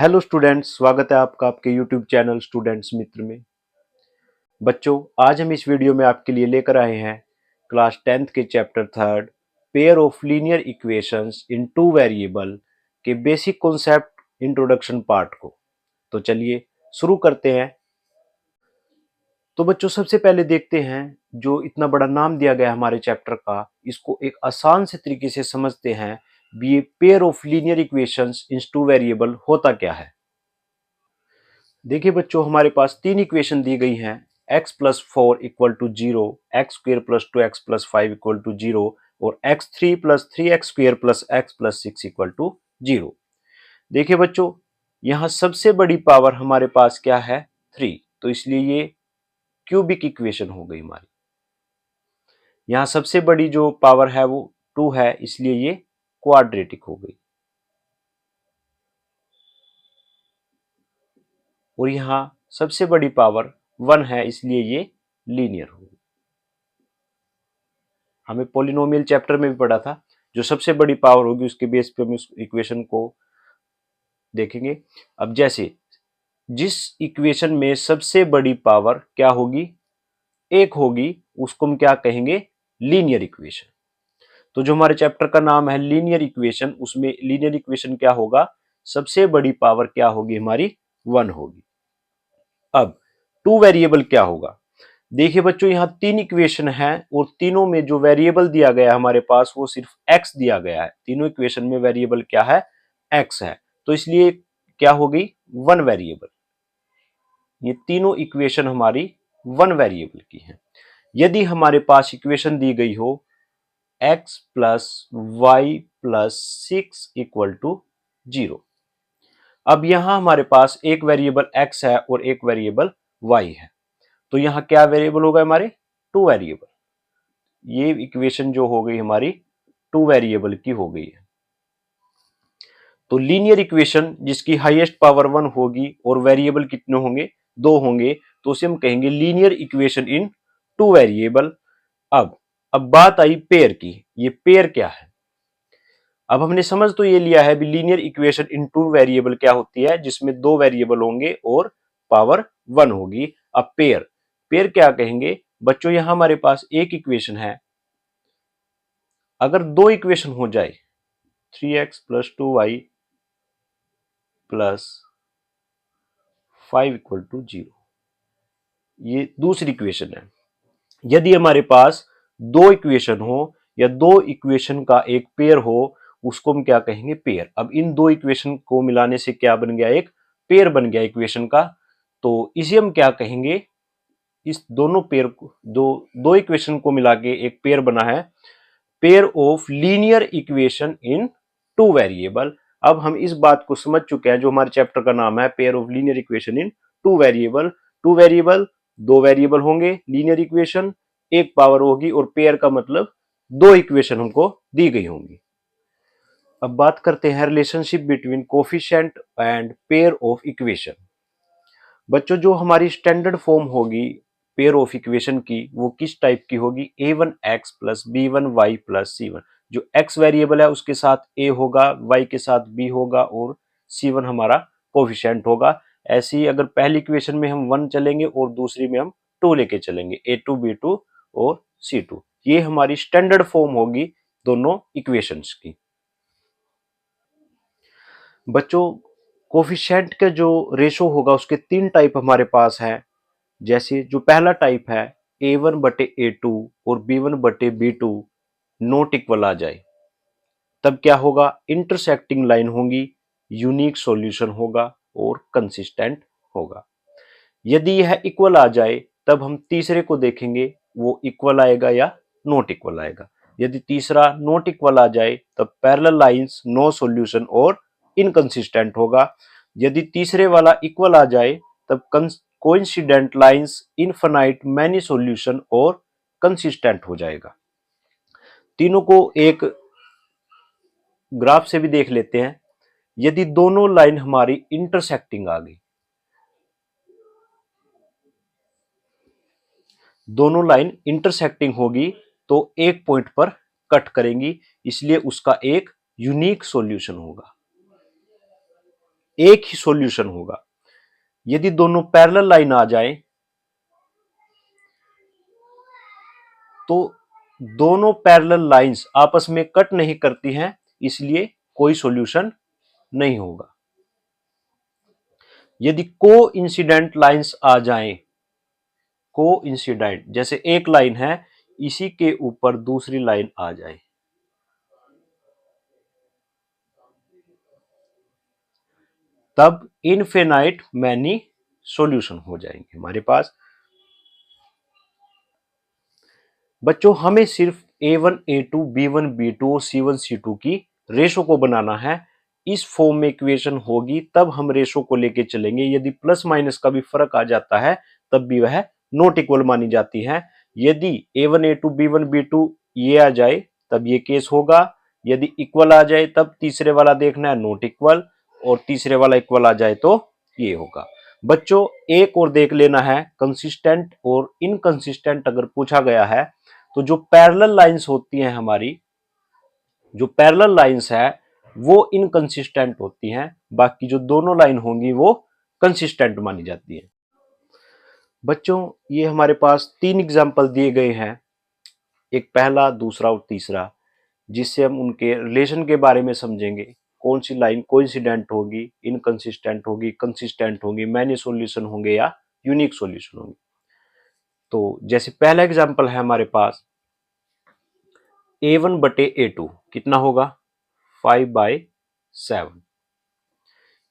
Hello students, स्वागत है आपका आपके यूट्यूब चैनल स्टूडेंट्स मित्र में। बच्चों, आज हम इस वीडियो में आपके लिए लेकर आए हैं क्लास 10th के chapter 3 pair of linear equations in two variable के बेसिक कॉन्सेप्ट इंट्रोडक्शन पार्ट को। तो चलिए शुरू करते हैं। तो बच्चों, सबसे पहले देखते हैं जो इतना बड़ा नाम दिया गया हमारे चैप्टर का, इसको एक आसान से तरीके से समझते हैं भी। ये pair of linear equations in two variable होता क्या है। देखिए बच्चों, हमारे पास तीन इक्वेशन दी गई हैं। x plus 4 equal to 0, x square plus 2x plus 5 equal to 0 और x3 plus 3x square plus x plus 6 equal to 0। देखिए बच्चों, यहाँ सबसे बड़ी पावर हमारे पास क्या है? 3, तो इसलिए ये क्यूबिक इक्वेशन हो गई हमारी। यहाँ सबसे बड़ी जो पावर है वो 2 है, इसलिए ये क्वाड्रेटिक हो गई। और यहाँ सबसे बड़ी पावर 1 है, इसलिए ये लीनियर होगी। हमें पॉलिनोमियल चैप्टर में भी पढ़ा था, जो सबसे बड़ी पावर होगी उसके बेस पे हम इस इक्वेशन को देखेंगे। अब जैसे जिस इक्वेशन में सबसे बड़ी पावर क्या होगी? 1 होगी, उसको हम क्या कहेंगे? Linear equation. तो जो हमारे चैप्टर का नाम है लीनियर इक्वेशन, उसमें लीनियर इक्वेशन क्या होगा? सबसे बड़ी पावर क्या होगी हमारी? 1 होगी। अब टू वेरिएबल क्या होगा? देखिए बच्चों, यहाँ तीन इक्वेशन है और तीनों में जो वेरिएबल दिया गया है हमारे पास वो सिर्फ x दिया गया है। तीनों इक्वेशन में वेरिएबल क्या है? x है। तो इसलिए क्या हो गई? 1 वेरिएबल। ये तीनों इक्वेशन हमारी 1 वेरिएबल की है। यदि हमारे पास इक्वेशन दी गई हो x plus y plus 6 equal to 0। अब यहां हमारे पास एक वेरिएबल x है और एक वेरिएबल y है, तो यहां क्या वेरिएबल होगा हमारे? 2 वेरिएबल। ये इक्वेशन जो हो गई हमारी 2 वेरिएबल की हो गई है। तो लीनियर इक्वेशन जिसकी हाईएस्ट पावर 1 होगी और वेरिएबल कितने होंगे? 2 होंगे, तो उसे हम कहेंगे लीनियर इक्वेशन इन 2 वेरिएबल। अब बात आई पेयर की। ये पेयर क्या है? अब हमने समझ तो ये लिया है भी लीनियर इक्वेशन इन 2 वेरिएबल क्या होती है, जिसमें 2 वेरिएबल होंगे और पावर 1 होगी। अब पेयर पेयर क्या कहेंगे? बच्चों, यहां हमारे पास एक इक्वेशन है, अगर दो इक्वेशन हो जाए 3x plus 2y plus 5 equal to 0, ये दूसरी इक्वेशन है। यदि हमारे पास दो इक्वेशन हो या दो इक्वेशन का एक पेयर हो, उसको हम क्या कहेंगे? पेयर। अब इन दो इक्वेशन को मिलाने से क्या बन गया? एक पेयर बन गया इक्वेशन का। तो इसे हम क्या कहेंगे? इस दोनों पेयर को, दो इक्वेशन को मिला के एक पेयर बना है, pair of linear equation in 2 variable. अब हम इस बात को समझ चुके हैं, जो हमारे चैप्टर का नाम है pair of linear equation in 2 variable. 2 variable, 2 variable होंगे, लीनियर इक्वेशन, एक पावर होगी और पेयर का मतलब दो इक्वेशन हमको दी गई होंगी। अब बात करते हैं relationship between coefficient and pair of equation. बच्चों, जो हमारी स्टैंडर्ड फॉर्म होगी पेयर ऑफ इक्वेशन की, वो किस टाइप की होगी? a1x plus b1y plus c1। जो x वेरिएबल है उसके साथ a होगा, y के साथ b होगा और c1 हमारा कोफिशिएंट होगा। ऐसे ही अगर पहली इक्वेशन में हम 1 चलेंगे और दूसरी में हम 2 लेके चलेंगे, a2 b2 और c2। ये हमारी स्टैंडर्ड फॉर्म होगी दोनों इक्वेशंस की। बच्चों, कोफिशिएंट के जो रेशो होगा उसके 3 टाइप हमारे पास है। जैसे जो पहला टाइप है a1/a2 और b1/b2 नॉट इक्वल आ जाए, तब क्या होगा? इंटरसेक्टिंग लाइन होगी, यूनिक सॉल्यूशन होगा और कंसिस्टेंट होगा। यदि यह इक्वल आ जाए तब हम तीसरे को देखेंगे, वो इक्वल आएगा या नॉट इक्वल आएगा। यदि तीसरा नॉट इक्वल आ जाए तब पैरेलल लाइंस, नो सॉल्यूशन और इनकंसिस्टेंट होगा। यदि तीसरे वाला इक्वल आ जाए तब coincident lines, infinite many solution और कंसिस्टेंट हो जाएगा। तीनों को एक ग्राफ से भी देख लेते हैं। यदि दोनों लाइन हमारी इंटरसेक्टिंग आ गई, दोनों लाइन इंटरसेक्टिंग होगी तो एक पॉइंट पर कट करेंगी, इसलिए उसका एक यूनिक सॉल्यूशन होगा। एक ही सॉल्यूशन होगा। यदि दोनों पैरेलल लाइन आ जाए तो दोनों पैरेलल लाइंस आपस में कट नहीं करती हैं, इसलिए कोई सॉल्यूशन नहीं होगा। यदि को इंसिडेंट लाइंस आ जाएं, को इंसिडेंट जैसे एक लाइन है, इसी के ऊपर दूसरी लाइन आ जाए, तब इनफिनाइट मैनी सॉल्यूशन हो जाएंगे हमारे पास। बच्चों हमें सिर्फ A1, A2, B1, B2 और C1, C2 की रेशो को बनाना है। इस फॉर्म में इक्वेशन होगी तब हम रेशो को लेके चलेंगे। यदि प्लस माइनस का भी फर्क आ जाता है तब भी वह नॉट इक्वल मानी जाती है। यदि A1, A2, B1, B2 ये आ जाए तब ये केस होगा। यदि इक्वल आ जाए तब तीसरे वाला देखना है नॉट इक्वल, और तीसरे वाला इक्वल आ जाए तो ये होगा। बच्चों एक और देख लेना है, कंसिस्टेंट और इनकंसिस्टेंट अगर पूछा गया है तो जो पैरेलल लाइंस होती हैं हमारी, जो पैरेलल लाइंस है वो इनकंसिस्टेंट होती हैं, बाकी जो दोनों लाइन होंगी वो कंसिस्टेंट मानी जाती है। बच्चों ये हमारे पास 3 एग्जाम्पल दिए गए हैं, एक पहला, दूसरा और तीसरा, जिससे हम उनके रिलेशन के बारे में समझेंगे। कौन सी लाइन कोइंसिडेंट होगी, इनकंसिस्टेंट होगी, कंसिस्टेंट होगी, मैनी सॉल्यूशन होंगे या यूनिक सॉल्यूशन होंगे। तो जैसे पहला एग्जाम्पल है हमारे पास A1 बटे A2 कितना होगा 5/7,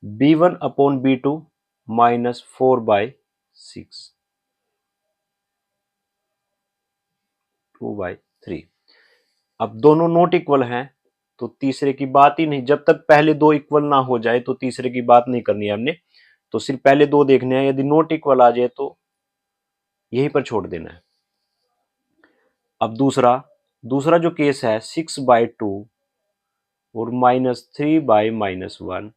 B1 अपॉन B2 -4/6, 2/3। अब दोनों नॉट इक्वल हैं तो तीसरे की बात ही नहीं, जब तक पहले दो इक्वल ना हो जाए तो तीसरे की बात नहीं करनी है हमने, तो सिर्फ पहले दो देखने हैं। यदि नॉट इक्वल आ जाए तो यहीं पर छोड़ देना है। अब दूसरा जो केस है 6/2 और -3/-1।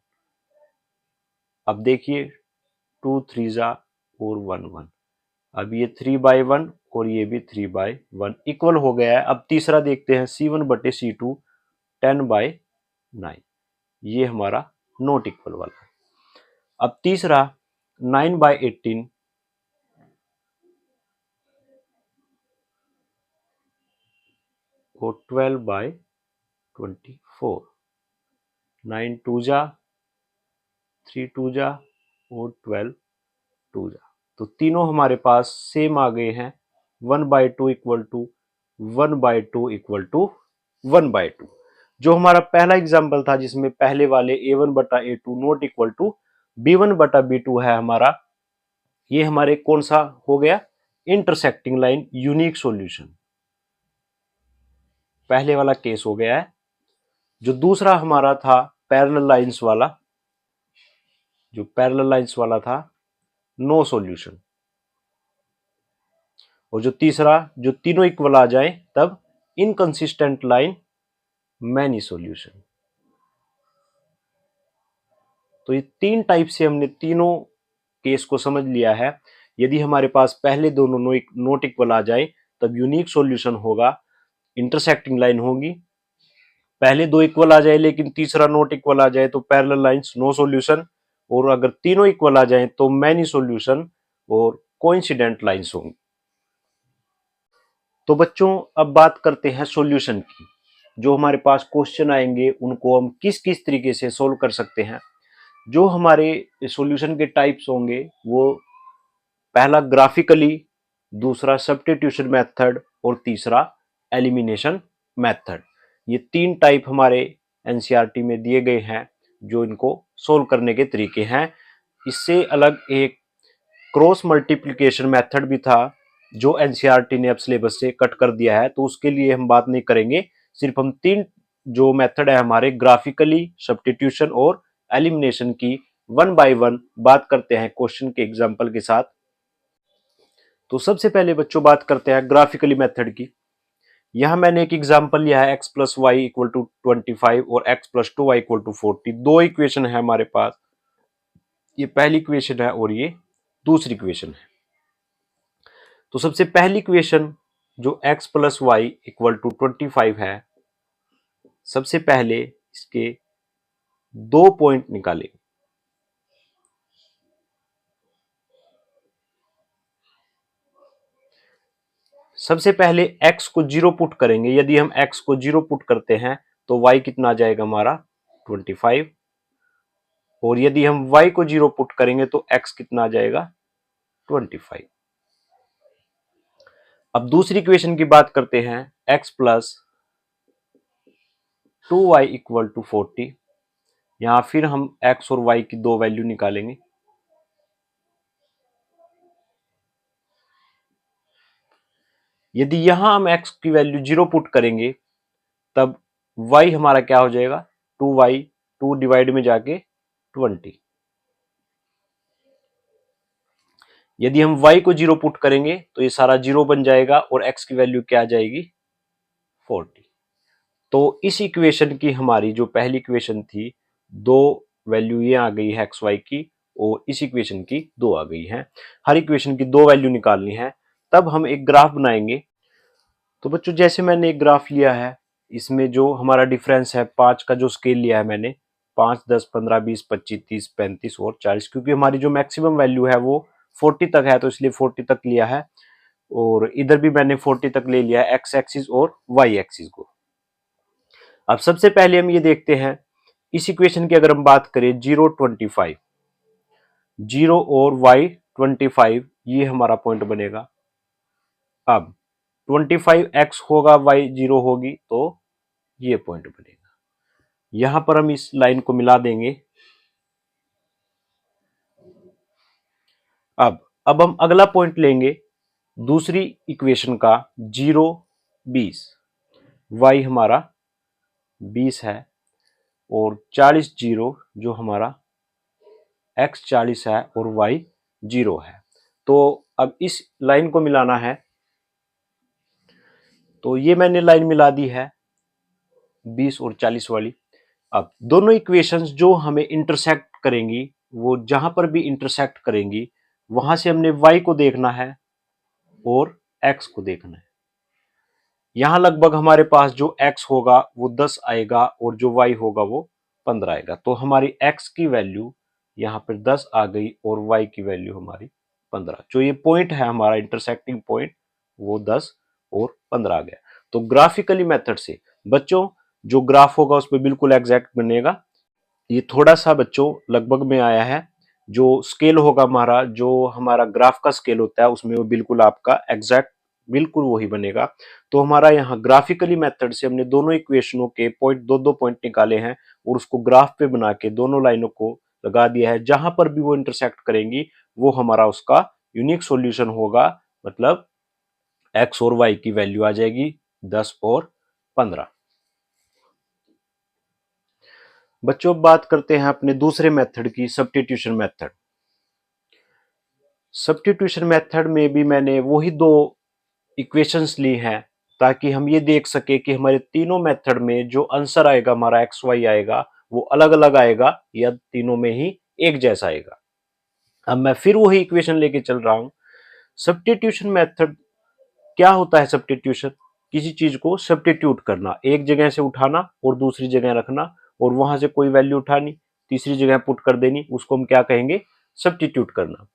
अब देखिए 2 3 और 1 1, अब ये 3/1 और ये भी 3/1 इक्वल हो गया है। अब तीसरा देखते हैं C1 बटे C2 10/9, ये हमारा नॉट इक्वल वाला है। अब तीसरा 9/18 और 12/24, 9 2 जा, 3 2 जा और 12 2 जा, तो तीनों हमारे पास सेम आ गए हैं। 1/2 इक्वल टू 1/2 इक्वल टू 1/2। जो हमारा पहला एग्जाम्पल था जिसमें पहले वाले A1 बटा A2 not equal to B1 बटा B2 है हमारा, ये हमारे कौन सा हो गया, इंटरसेक्टिंग लाइन यूनिक सॉल्यूशन, पहले वाला केस हो गया है। जो दूसरा हमारा था पैरेलल लाइंस वाला, जो पैरेलल लाइंस वाला था नो सॉल्यूशन, और जो तीसरा जो तीनों इक्वल आ जाए तब इनकंसिस्टेंट लाइन मैनी सॉल्यूशन। तो ये 3 टाइप से हमने तीनों केस को समझ लिया है। यदि हमारे पास पहले दोनों नॉट इक्वल आ जाए तब यूनिक सॉल्यूशन होगा, इंटरसेक्टिंग लाइन होगी। पहले दो इक्वल आ जाए लेकिन तीसरा नॉट इक्वल आ जाए तो पैरेलल लाइंस नो सॉल्यूशन, और अगर तीनों इक्वल आ जाए तो मैनी सॉल्यूशन और कोइंसिडेंट लाइंस होंगी। तो बच्चों अब बात करते हैं सॉल्यूशन की। जो हमारे पास क्वेश्चन आएंगे उनको हम किस किस तरीके से सोल्व कर सकते हैं। जो हमारे सॉल्यूशन के टाइप्स होंगे वो पहला ग्राफिकली, दूसरा सब्स्टिट्यूशन मेथड और तीसरा एलिमिनेशन मेथड। ये 3 टाइप हमारे एनसीईआरटी में दिए गए हैं जो इनको सोल्व करने के तरीके हैं। इससे अलग एक क्रॉस मल्टीप्लिकेशन मेथड भी था जो एनसीईआरटी ने अब सिलेबस से कट कर दिया है, तो उसके लिए हम बात नहीं करेंगे। सिर्फ हम 3 जो मेथड है हमारे ग्राफिकली, सब्स्टिट्यूशन और एलिमिनेशन की 1 बाय 1 बात करते हैं क्वेश्चन के एग्जांपल के साथ। तो सबसे पहले बच्चों बात करते हैं ग्राफिकली मेथड की। यहां मैंने एक एग्जांपल लिया है x plus y equal to 25 और x plus 2y equal to 40। दो इक्वेशन है हमारे पास, ये पहली इक्वेशन है और ये दूसरी इक्वेशन है। तो सबसे पहली इक्वेशन जो x plus y equal to 25 है, सबसे पहले इसके 2 पॉइंट निकालें। सबसे पहले x को 0 पुट करेंगे। यदि हम x को 0 पुट करते हैं तो y कितना आ जाएगा हमारा 25, और यदि हम y को 0 पुट करेंगे तो x कितना आ जाएगा 25। अब दूसरी इक्वेशन की बात करते हैं, x plus 2y equal to 40। यहां फिर हम x और y की दो वैल्यू निकालेंगे। यदि यहां हम x की वैल्यू 0 पुट करेंगे तब y हमारा क्या हो जाएगा 2y, 2 डिवाइड में जाके 20। यदि हम y को 0 पुट करेंगे तो ये सारा 0 बन जाएगा और x की वैल्यू क्या आ जाएगी 40। तो इस इक्वेशन की हमारी जो पहली इक्वेशन थी, दो वैल्यू ये आ गई है एक्स वाई की, और इस इक्वेशन की दो आ गई है। हर इक्वेशन की दो वैल्यू निकालनी है, तब हम एक ग्राफ बनाएंगे। तो बच्चों जैसे मैंने एक ग्राफ लिया है, इसमें जो हमारा डिफरेंस है 5 का जो स्केल लिया है मैंने, 5, 10, 15, 20, 25, 30, 35 और 40, क्योंकि हमारी जो मैक्सिमम वैल्यू है वो 40 तक है तो इसलिए 40 तक लिया है, और इधर भी मैंने 40 तक ले लिया है एक्स एक्सिस और वाई एक्सिस को। अब सबसे पहले हम ये देखते हैं, इस इक्वेशन की अगर हम बात करें 0, 25, 0 और y 25, ये हमारा पॉइंट बनेगा। अब 25x होगा, y 0 होगी, तो ये पॉइंट बनेगा। यहां पर हम इस लाइन को मिला देंगे। अब हम अगला पॉइंट लेंगे दूसरी इक्वेशन का, 0, 20, y हमारा 20 है और 40, 0 जो हमारा x 40 है और y 0 है। तो अब इस लाइन को मिलाना है, तो ये मैंने लाइन मिला दी है 20 और 40 वाली। अब दोनों इक्वेशंस जो हमें इंटरसेक्ट करेंगी, वो जहां पर भी इंटरसेक्ट करेंगी वहां से हमने y को देखना है और x को देखना है। यहां लगभग हमारे पास जो x होगा वो 10 आएगा और जो y होगा वो 15 आएगा। तो हमारी x की वैल्यू यहाँ पर 10 आ गई और y की वैल्यू हमारी 15। जो ये पॉइंट है हमारा इंटरसेक्टिंग पॉइंट, वो 10 और 15 आ गया। तो ग्राफिकली मेथड से बच्चों जो ग्राफ होगा उस पर बिल्कुल एग्जैक्ट बनेगा। ये थोड़ा सा बच्चों लगभग में आया है, जो स्केल होगा हमारा, जो हमारा ग्राफ का स्केल होता है उसमें वो बिल्कुल आपका एग्जैक्ट बिल्कुल वही बनेगा। तो हमारा यहाँ ग्राफिकली मेथड से हमने दोनों इक्वेशनों के पॉइंट, दो दो पॉइंट निकाले हैं और उसको ग्राफ पे बना के दोनों लाइनों को लगा दिया है। जहां पर भी वो इंटरसेक्ट करेंगी वो हमारा उसका यूनिक सॉल्यूशन होगा, मतलब एक्स और वाई की वैल्यू आ जाएगी 10 और 15। बच्चों बात करते हैं अपने दूसरे मेथड की, सब्स्टिट्यूशन मेथड। सब्स्टिट्यूशन मेथड में भी मैंने वही दो इक्वेशंस ली हैं ताकि हम ये देख सके कि हमारे तीनों मेथड में जो आंसर आएगा हमारा एक्स वाई आएगा वो अलग अलग आएगा या तीनों में ही एक जैसा आएगा। अब मैं फिर वही इक्वेशन लेके चल रहा हूं। सब्स्टिट्यूशन मेथड क्या होता है? सब्स्टिट्यूशन किसी चीज को सब्स्टिट्यूट करना, एक जगह से उठाना और दूसरी जगह रखना, और वहां से कोई वैल्यू उठानी तीसरी जगह पुट कर देनी, उसको हम क्या कहेंगे? सब्स्टिट्यूट करना।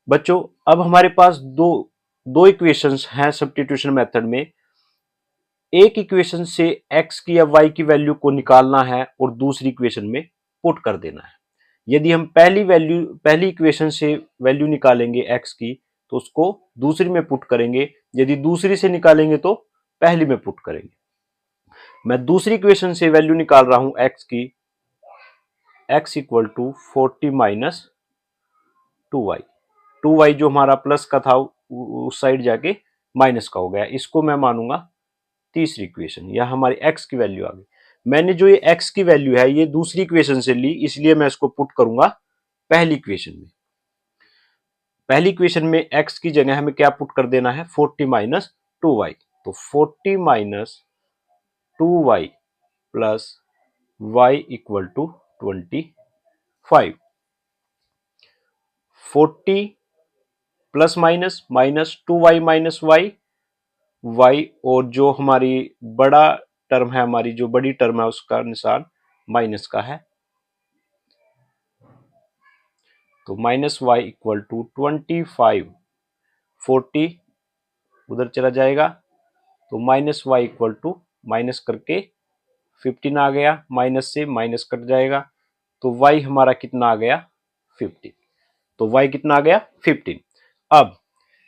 बच्चों अब हमारे पास दो दो इक्वेशंस हैं सब्स्टिट्यूशन मेथड में। एक इक्वेशन से x की या y की वैल्यू को निकालना है और दूसरी इक्वेशन में पुट कर देना है। यदि हम पहली इक्वेशन से वैल्यू निकालेंगे x की तो उसको दूसरी में पुट करेंगे, यदि दूसरी से निकालेंगे तो पहली में पुट करेंगे। मैं दूसरी इक्वेशन से वैल्यू निकाल रहा हूं x की, x equal to 40 minus 2y। 2y जो हमारा प्लस का था उस साइड जाके माइनस का हो गया, इसको मैं मानूंगा तीसरी इक्वेशन। या हमारी x की वैल्यू आ गई। मैंने जो ये x की वैल्यू है ये दूसरी इक्वेशन से ली, इसलिए मैं इसको पुट करूंगा पहली इक्वेशन में। पहली इक्वेशन में x की जगह हमें क्या पुट कर देना है? 40 माइनस 2y। तो 40 minus 2y plus y equal to 25। 40 plus minus minus 2y minus y और जो हमारी बड़ा टर्म है, हमारी जो बड़ी टर्म है उसका निशान माइनस का है, तो माइनस y इक्वल टू 25। 40 उधर चला जाएगा, तो minus y equal to minus करके 15 आ गया, माइनस से माइनस कट जाएगा, तो y हमारा कितना आ गया 15। तो y कितना आ गया 15। अब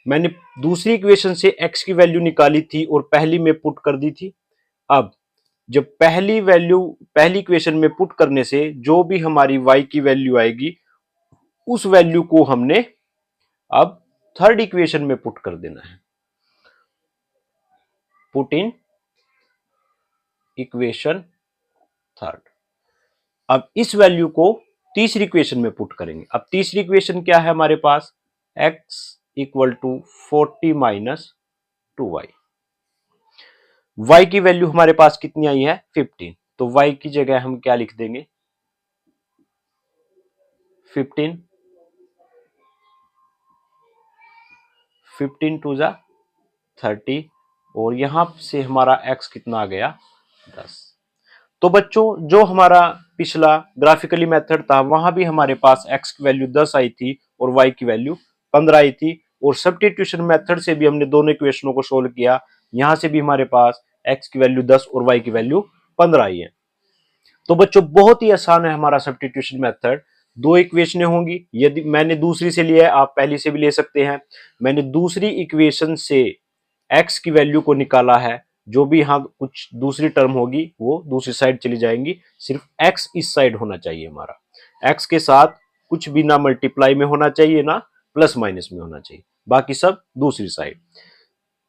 मैंने दूसरी इक्वेशन से x की वैल्यू निकाली थी और पहली में पुट कर दी थी। अब जब पहली इक्वेशन में पुट करने से जो भी हमारी y की वैल्यू आएगी उस वैल्यू को हमने अब थर्ड इक्वेशन में पुट कर देना है। Put in equation third. अब इस वैल्यू को तीसरी इक्वेशन में पुट करेंगे। अब तीसरी इक्वेशन क्या है हमारे पास, x equal to 40 minus 2y। y की वैल्यू हमारे पास कितनी आई है 15, तो y की जगह हम क्या लिख देंगे 15, 15 टू जा 30, और यहां से हमारा x कितना आ गया 10। तो बच्चों जो हमारा पिछला ग्राफिकली मेथड था वहां भी हमारे पास x की वैल्यू 10 आई थी और y की वैल्यू 15 आई थी, और सब्स्टिट्यूशन मेथड से भी हमने दोनों इक्वेशनों को सोल्व किया। यहां से भी हमारे पास x की वैल्यू 10 और y की वैल्यू 15 आई है। तो बच्चों बहुत ही आसान है हमारा सब्स्टिट्यूशन मेथड। दो इक्वेशनें होंगी, यदि मैंने दूसरी से लिया है आप पहली से भी ले सकते हैं। मैंने दूसरी इक्वेशन से x की वैल्यू को निकाला है, जो भी यहां कुछ दूसरी टर्म होगी वो दूसरी साइड चली जाएंगी, सिर्फ x इस साइड होना चाहिए हमारा। x के साथ कुछ भी ना मल्टीप्लाई में होना चाहिए ना प्लस माइनस में होना चाहिए, बाकी सब दूसरी साइड।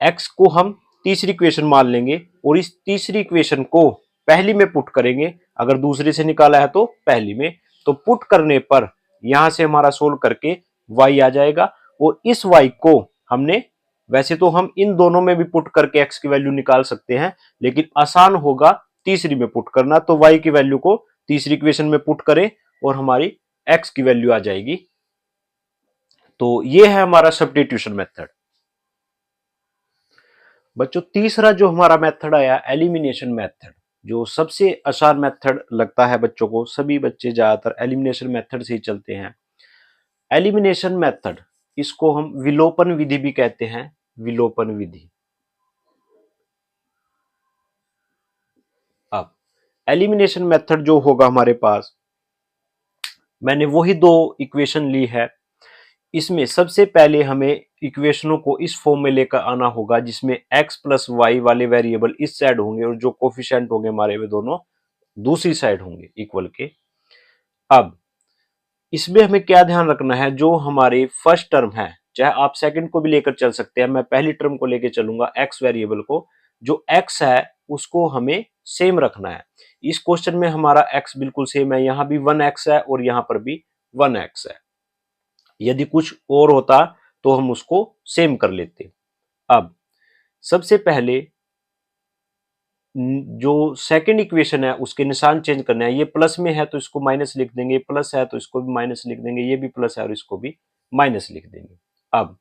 x को हम तीसरी इक्वेशन मान लेंगे और इस तीसरी इक्वेशन को पहली में पुट करेंगे। अगर दूसरी से निकाला है तो पहली में, तो पुट करने पर यहां से हमारा सोल्व करके y आ जाएगा, और इस y को हमने, वैसे तो हम इन दोनों में भी पुट करके x की वैल्यू निकाल सकते हैं, लेकिन आसान होगा तीसरी में पुट करना। तो y की वैल्यू को तीसरी इक्वेशन में पुट करें और हमारी x की वैल्यू आ जाएगी। तो ये है हमारा सब्स्टिट्यूशन मेथड। बच्चों तीसरा जो हमारा मेथड आया एलिमिनेशन मेथड, जो सबसे आसान मेथड लगता है बच्चों को, सभी बच्चे ज्यादातर एलिमिनेशन मेथड से ही चलते हैं। एलिमिनेशन मेथड, इसको हम विलोपन विधि भी कहते हैं, विलोपन विधि। अब एलिमिनेशन मेथड जो होगा हमारे पास, मैंने वही दो इक्वेशन ली है। इसमें सबसे पहले हमें इक्वेशनों को इस फॉर्म में लेकर आना होगा जिसमें x प्लस वाई वाले वेरिएबल इस साइड होंगे और जो कोफिशिएंट होंगे हमारे वे दोनों दूसरी साइड होंगे इक्वल के। अब इसमें हमें क्या ध्यान रखना है, जो हमारे फर्स्ट टर्म है, चाहे आप सेकंड को भी लेकर चल सकते हैं, मैं पहली टर्म को लेकर चलूंगा x वेरिएबल को, जो x है उसको हमें सेम रखना है। इस क्वेश्चन में हमारा x बिल्कुल सेम है, यहां भी 1x है और यहां पर भी 1x है। यदि कुछ और होता तो हम उसको सेम कर लेते। अब सबसे पहले जो सेकंड इक्वेशन है उसके निशान चेंज करने हैं। ये प्लस में है तो इसको माइनस लिख देंगे, प्लस है तो इसको भी माइनस लिख देंगे, ये भी प्लस है और इसको भी माइनस लिख देंगे। अब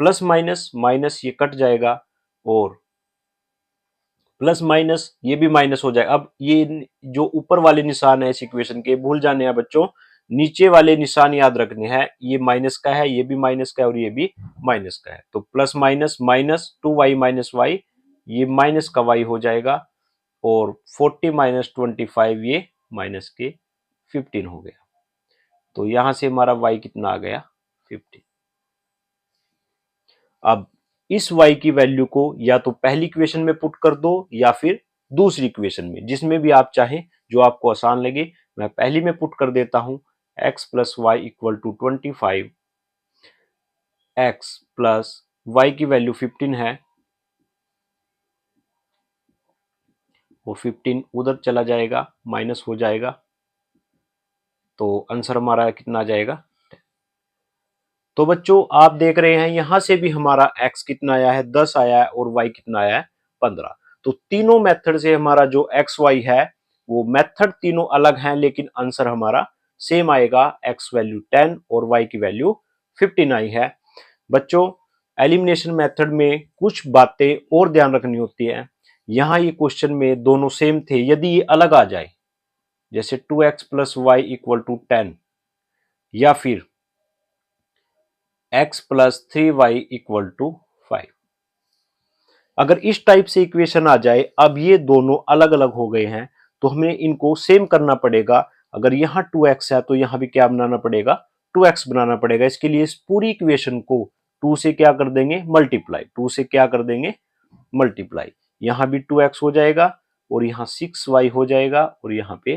प्लस माइनस माइनस ये कट जाएगा और प्लस माइनस ये भी माइनस हो जाएगा। अब ये जो ऊपर वाले निशान है इस इक्वेशन के भूल जाने हैं बच्चों, नीचे वाले निशान याद रखने हैं। ये माइनस का है, ये भी माइनस का है और ये भी माइनस का है। तो plus minus minus 2y minus y, ये माइनस का y हो जाएगा, और 40 माइनस 25 ये माइनस के 15 हो गया। तो यहां से हमारा y कितना आ गया 15। अब इस y की वैल्यू को या तो पहली इक्वेशन में पुट कर दो या फिर दूसरी इक्वेशन में, जिसमें भी आप चाहें, जो आपको आसान लगे। मैं पहली में पुट कर देता हूं, x plus y equal to 25, x plus y की वैल्यू 15 है और 15 उधर चला जाएगा, माइनस हो जाएगा, तो आंसर हमारा कितना आ जाएगा। तो बच्चों आप देख रहे हैं यहां से भी हमारा x कितना आया है 10 आया है और y कितना आया है 15। तो तीनों मेथड से हमारा जो x y है वो मेथड तीनों अलग हैं, लेकिन आंसर हमारा सेम आएगा। x वैल्यू 10 और y की वैल्यू 15 आई है। बच्चों एलिमिनेशन मेथड में कुछ बातें और ध्यान रखनी होती है। यहां ये क्वेश्चन में दोनों सेम थे, यदि ये अलग आ जाए जैसे 2x plus y equal to 10 या फिर x plus 3y equal to 5, अगर इस टाइप से इक्वेशन आ जाए, अब ये दोनों अलग अलग हो गए हैं, तो हमें इनको सेम करना पड़ेगा। अगर यहाँ 2x है तो यहाँ भी क्या बनाना पड़ेगा, 2x बनाना पड़ेगा। इसके लिए इस पूरी इक्वेशन को 2 से क्या कर देंगे, मल्टीप्लाई। 2 से क्या कर देंगे, मल्टीप्लाई। यहाँ भी 2x हो जाएगा और यहाँ 6y हो जाएगा और यहाँ पे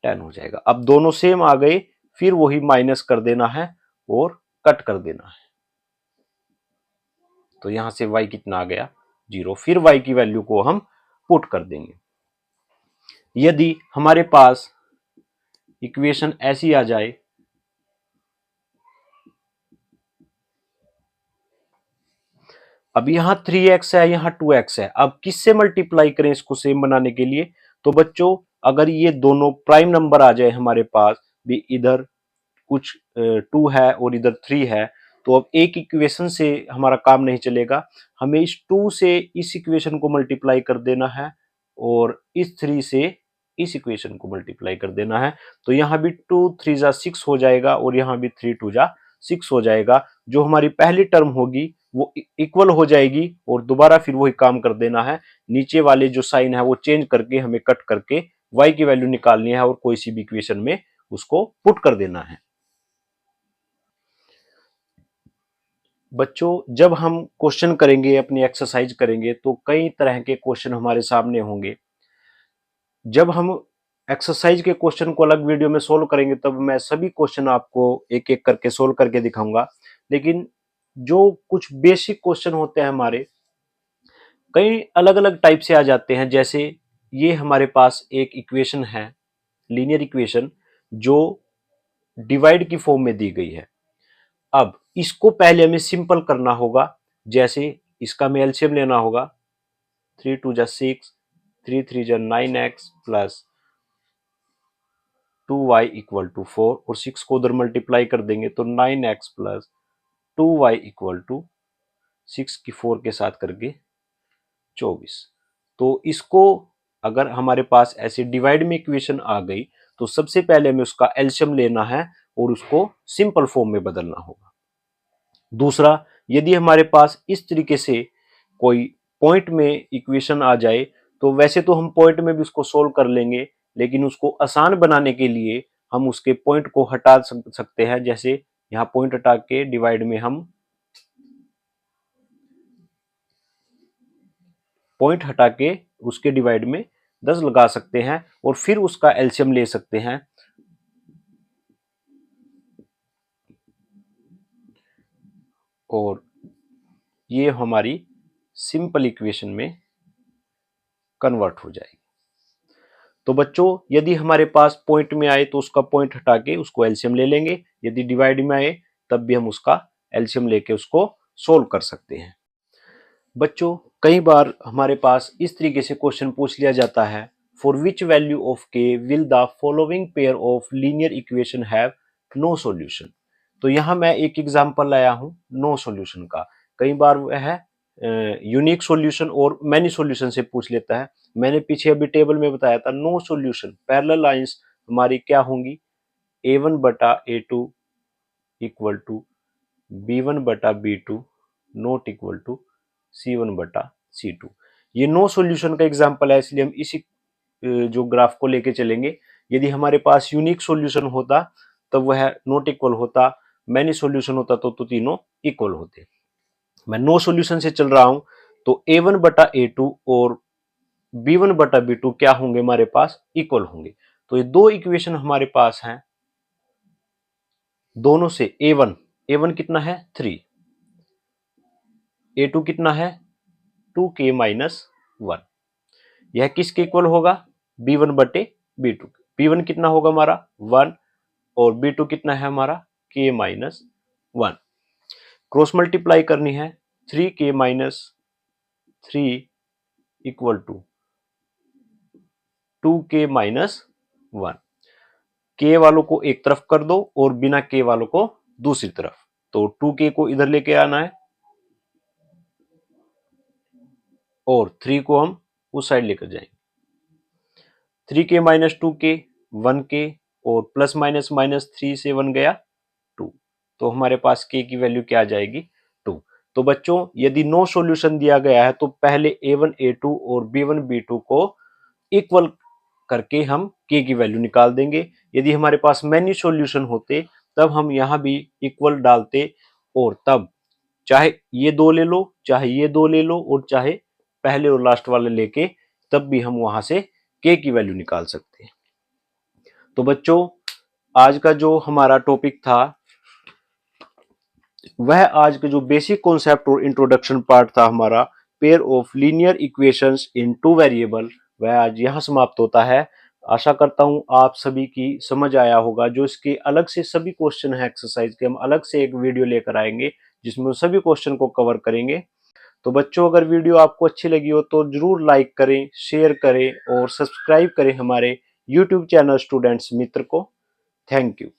10 हो जाएगा। अब दोनों सेम आ गए, फिर वही माइनस कर देना है और कट कर देना है। तो यहां से y कितना आ गया, 0। फिर y की वैल्यू को हम पुट कर देंगे। यदि हमारे पास इक्वेशन ऐसी आ जाए, अब यहां 3x है, यहां 2x है, अब किससे मल्टीप्लाई करें इसको सेम बनाने के लिए। तो बच्चों अगर ये दोनों प्राइम नंबर आ जाए हमारे पास भी, इधर कुछ 2 है और इधर 3 है, तो अब एक इक्वेशन से हमारा काम नहीं चलेगा। हमें इस 2 से इस इक्वेशन को मल्टीप्लाई कर देना है और इस 3 से इस इक्वेशन को मल्टीप्लाई कर देना है। तो यहाँ भी 2 3 जा 6 हो जाएगा और यहाँ भी 3 2 जा 6 हो जाएगा। जो हमारी पहली टर्म होगी वो इक्वल हो जाएगी और दोबारा फिर वही काम कर देना है। नीचे वाले जो साइन है वो चेंज करके हमें कट करके y की वैल्यू निकालनी है और कोई सी भी इक्वेशन में उसको पुट कर देना है। बच्चों जब हम क्वेश्चन करेंगे, अपनी एक्सरसाइज करेंगे, तो कई तरह के क्वेश्चन हमारे सामने होंगे। जब हम एक्सरसाइज के क्वेश्चन को अलग वीडियो में सोल्व करेंगे तब मैं सभी क्वेश्चन आपको एक एक करके सोल्व करके दिखाऊंगा। लेकिन जो कुछ बेसिक क्वेश्चन होते हैं हमारे, कई अलग अलग टाइप से आ जाते हैं। जैसे ये हमारे पास एक इक्वेशन है, लीनियर इक्वेशन, जो डिवाइड की फॉर्म में दी गई है। अब इसको पहले हमें सिंपल करना होगा। जैसे इसका हमें एलसीएम लेना होगा, 3 2 जा 6, 3 3 जा 9x plus 2y equal to 4 और 6 को उधर मल्टीप्लाई कर देंगे तो 9x plus 2y equal to 6 की 4 के साथ करके 24। तो इसको अगर हमारे पास ऐसे डिवाइड में इक्वेशन आ गई तो सबसे पहले हमें उसका एलसीएम लेना है और उसको सिंपल फॉर्म में बदलना होगा। दूसरा, यदि हमारे पास इस तरीके से कोई पॉइंट में इक्वेशन आ जाए तो वैसे तो हम पॉइंट में भी उसको सोल्व कर लेंगे, लेकिन उसको आसान बनाने के लिए हम उसके पॉइंट को हटा सकते हैं। जैसे यहाँ पॉइंट हटा के डिवाइड में हम पॉइंट हटा के उसके डिवाइड में 10 लगा सकते हैं और फिर उसका एलसीएम ले सकते हैं। और ये हमारी सिंपल इक्वेशन में कन्वर्ट हो जाएगी। तो बच्चों यदि हमारे पास पॉइंट में आए तो उसका पॉइंट हटा के उसको एलसीएम ले लेंगे, यदि डिवाइड में आए तब भी हम उसका एलसीएम लेके उसको सोल्व कर सकते हैं। बच्चों कई बार हमारे पास इस तरीके से क्वेश्चन पूछ लिया जाता है, for which value of k will the following pair of linear equation have no solution. तो यहाँ मैं एक एग्जांपल लाया हूँ नो सॉल्यूशन का। कई बार वह यूनिक सॉल्यूशन और मैनी सॉल्यूशन से पूछ लेता है। मैंने पीछे अभी टेबल में बताया था नो सॉल्यूशन पैरेलल लाइंस हमारी क्या होंगी, a1 बटा a2 इक्वल टू b1 बटा b2 not equal to c1 बटा c2। ये नो सॉल्यूशन का एग्जांपल है, इसलिए हम इसी जो ग्राफ को लेके चलेंगे। यदि हमारे पास यूनिक सॉल्यूशन होता तब वह नॉट इक्वल होता, मैनी सॉल्यूशन होता तो तीनों इक्वल होते। मैं नो सॉल्यूशन से चल रहा हूं तो a1 बटा a2 और b1 बटा b2 क्या होंगे, हमारे पास इक्वल होंगे। तो ये दो इक्वेशन हमारे पास हैं, दोनों से a1 कितना है 3, a2 कितना है 2k माइनस 1। यह किसके इक्वल होगा, b1 बटे b2। b1 कितना होगा हमारा 1 और b2 कितना है हमारा k माइनस 1। क्रॉस मल्टीप्लाई करनी है, 3k minus 3 equal to 2k minus 1। k वालों को एक तरफ कर दो और बिना k वालों को दूसरी तरफ। तो 2k को इधर लेके आना है और 3 को हम उस साइड लेकर जाएंगे। 3k माइनस 2k 1k और प्लस माइनस माइनस 3 से 1 गया 2। तो हमारे पास k की वैल्यू क्या आ जाएगी 2। तो बच्चों यदि नो सॉल्यूशन दिया गया है तो पहले a1 a2 और b1 b2 को इक्वल करके हम k की वैल्यू निकाल देंगे। यदि हमारे पास मैनी सॉल्यूशन होते तब हम यहाँ भी इक्वल डालते और तब चाहे ये दो ले लो, चाहे ये दो ले लो और चाहे पहले और लास्ट वाले लेके तब भी हम वहां से k की वैल्यू निकाल सकते हैं। तो बच्चों आज का जो हमारा टॉपिक था वह आज के जो बेसिक कॉन्सेप्ट और इंट्रोडक्शन पार्ट था हमारा pair of linear equations in two variable, वह आज यहाँ समाप्त होता है। आशा करता हूँ आप सभी की समझ आया होगा। जो इसके अलग से सभी क्वेश्चन है एक्सरसाइज के, हम अलग से एक वीडियो लेकर आएंगे जिसमें सभी क्वेश्चन को कवर करेंगे। तो बच्चों अगर वीडियो आपको अच्छी लगी हो तो जरूर लाइक करें, शेयर करें और सब्सक्राइब करें हमारे यूट्यूब चैनल स्टूडेंट्स मित्र को। Thank you.